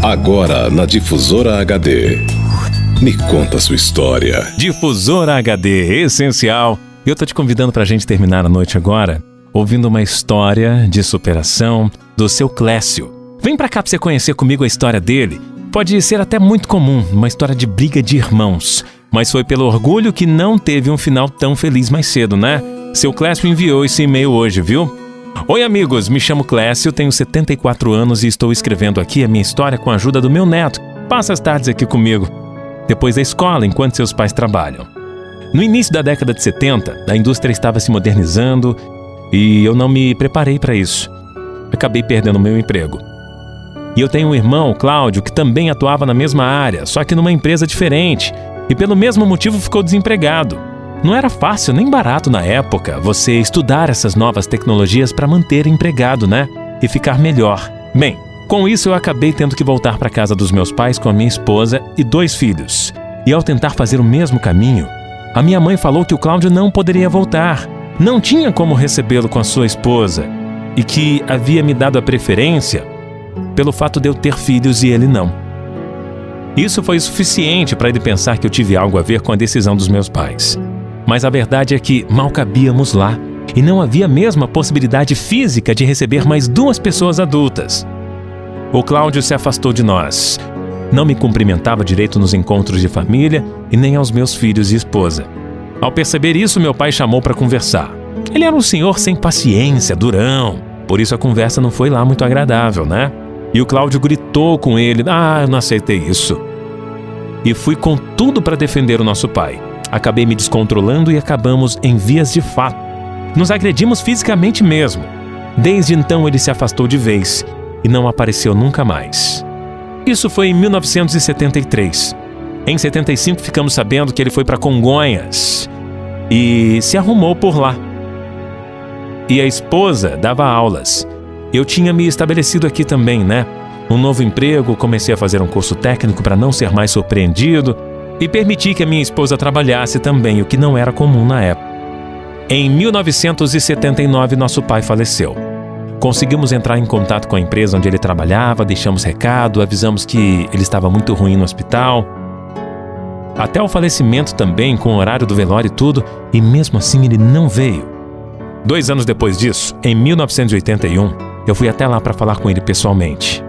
Agora na Difusora HD. Me conta a sua história. Difusora HD, essencial. Eu tô te convidando pra gente terminar a noite agora ouvindo uma história de superação do seu Clécio. Vem pra cá pra você conhecer comigo a história dele. Pode ser até muito comum, uma história de briga de irmãos. Mas foi pelo orgulho que não teve um final tão feliz mais cedo, né? Seu Clécio enviou esse e-mail hoje, viu? Oi amigos, me chamo Clécio, tenho 74 anos e estou escrevendo aqui a minha história com a ajuda do meu neto. Passa as tardes aqui comigo, depois da escola, enquanto seus pais trabalham. No início da década de 70, a indústria estava se modernizando e eu não me preparei para isso. Acabei perdendo meu emprego. E eu tenho um irmão, Cláudio, que também atuava na mesma área, só que numa empresa diferente, e pelo mesmo motivo ficou desempregado. Não era fácil nem barato na época você estudar essas novas tecnologias para manter empregado, né? E ficar melhor. Bem, com isso eu acabei tendo que voltar para casa dos meus pais com a minha esposa e 2 filhos. E ao tentar fazer o mesmo caminho, a minha mãe falou que o Cláudio não poderia voltar. Não tinha como recebê-lo com a sua esposa. E que havia me dado a preferência pelo fato de eu ter filhos e ele não. Isso foi suficiente para ele pensar que eu tive algo a ver com a decisão dos meus pais. Mas a verdade é que mal cabíamos lá e não havia mesmo a possibilidade física de receber mais 2 pessoas adultas. O Cláudio se afastou de nós. Não me cumprimentava direito nos encontros de família e nem aos meus filhos e esposa. Ao perceber isso, meu pai chamou para conversar. Ele era um senhor sem paciência, durão. Por isso a conversa não foi lá muito agradável, né? E o Cláudio gritou com ele: eu não aceitei isso. E fui com tudo para defender o nosso pai. Acabei me descontrolando e acabamos em vias de fato. Nos agredimos fisicamente mesmo. Desde então ele se afastou de vez e não apareceu nunca mais. Isso foi em 1973. Em 75 ficamos sabendo que ele foi para Congonhas e se arrumou por lá. E a esposa dava aulas. Eu tinha me estabelecido aqui também, né? Um novo emprego, comecei a fazer um curso técnico para não ser mais surpreendido e permiti que a minha esposa trabalhasse também, o que não era comum na época. Em 1979, nosso pai faleceu. Conseguimos entrar em contato com a empresa onde ele trabalhava, deixamos recado, avisamos que ele estava muito ruim no hospital. Até o falecimento também, com o horário do velório e tudo, e mesmo assim ele não veio. 2 anos depois disso, em 1981, eu fui até lá para falar com ele pessoalmente.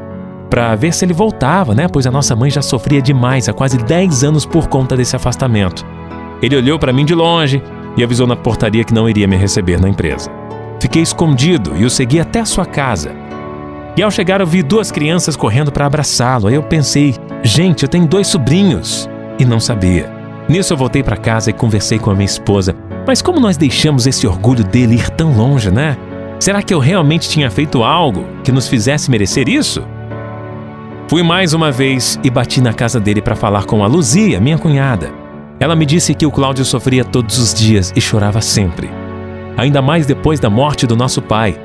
Para ver se ele voltava, né? Pois a nossa mãe já sofria demais há quase 10 anos por conta desse afastamento. Ele olhou para mim de longe e avisou na portaria que não iria me receber na empresa. Fiquei escondido e o segui até a sua casa. E ao chegar eu vi 2 crianças correndo para abraçá-lo. Aí eu pensei, gente, eu tenho 2 sobrinhos. E não sabia. Nisso eu voltei para casa e conversei com a minha esposa. Mas como nós deixamos esse orgulho dele ir tão longe, né? Será que eu realmente tinha feito algo que nos fizesse merecer isso? Fui mais uma vez e bati na casa dele para falar com a Luzia, minha cunhada. Ela me disse que o Cláudio sofria todos os dias e chorava sempre. Ainda mais depois da morte do nosso pai.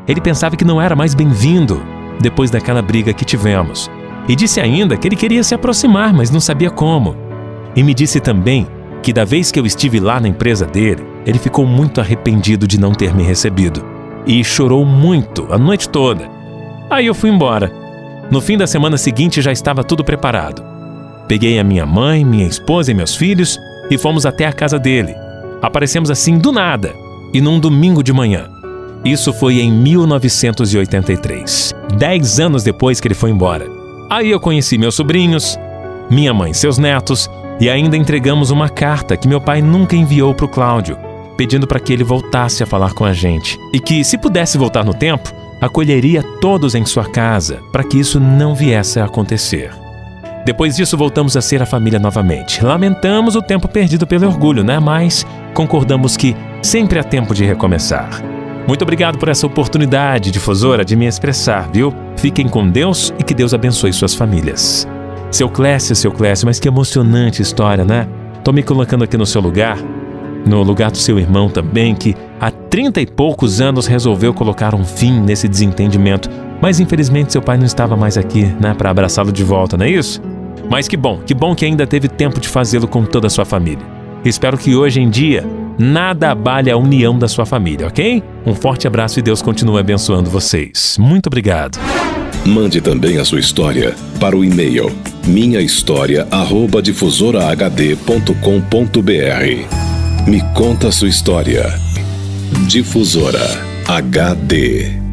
Ele pensava que não era mais bem-vindo depois daquela briga que tivemos. E disse ainda que ele queria se aproximar, mas não sabia como. E me disse também que da vez que eu estive lá na empresa dele, ele ficou muito arrependido de não ter me recebido. E chorou muito a noite toda. Aí eu fui embora. No fim da semana seguinte já estava tudo preparado. Peguei a minha mãe, minha esposa e meus filhos e fomos até a casa dele. Aparecemos assim do nada e num domingo de manhã. Isso foi em 1983, 10 anos depois que ele foi embora. Aí eu conheci meus sobrinhos, minha mãe e seus netos e ainda entregamos uma carta que meu pai nunca enviou para o Cláudio, pedindo para que ele voltasse a falar com a gente e que, se pudesse voltar no tempo, acolheria todos em sua casa para que isso não viesse a acontecer. Depois disso voltamos a ser a família novamente. Lamentamos o tempo perdido pelo orgulho, né? Mas concordamos que sempre há tempo de recomeçar. Muito obrigado por essa oportunidade, difusora, de me expressar, viu? Fiquem com Deus e que Deus abençoe suas famílias. Seu Clécio, mas que emocionante história, né? Tô me colocando aqui no seu lugar, no lugar do seu irmão também, que há 30 e poucos anos resolveu colocar um fim nesse desentendimento. Mas infelizmente seu pai não estava mais aqui, né, para abraçá-lo de volta, não é isso? Mas que bom que ainda teve tempo de fazê-lo com toda a sua família. Espero que hoje em dia nada abale a união da sua família, ok? Um forte abraço e Deus continue abençoando vocês. Muito obrigado. Mande também a sua história para o e-mail minhahistória@difusorahd.com.br. Me conta a sua história. Difusora HD.